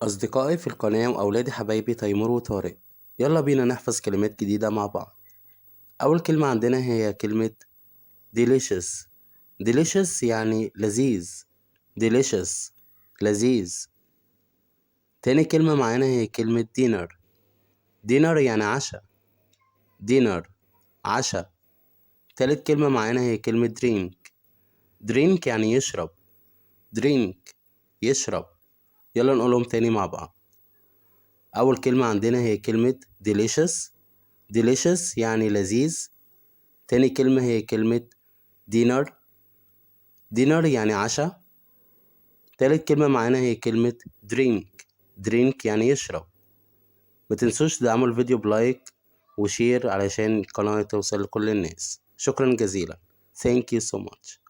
أصدقائي في القناة وأولادي حبايبي تيمور وطارق، يلا بينا نحفظ كلمات جديدة مع بعض. أول كلمة عندنا هي كلمة delicious. delicious يعني لذيذ. delicious لذيذ. تاني كلمة معانا هي كلمة dinner. dinner يعني عشاء. dinner عشاء. تالت كلمة معانا هي كلمة drink. drink يعني يشرب. drink يشرب. يلا نقولهم تاني مع بعض. أول كلمة عندنا هي كلمة delicious. delicious يعني لذيذ. تاني كلمة هي كلمة dinner. dinner يعني عشاء. تالت كلمة معانا هي كلمة drink. drink يعني يشرب. متنسوش تدعموا الفيديو بلايك وشير علشان القناة توصل لكل الناس. شكرا جزيلا. Thank you so much.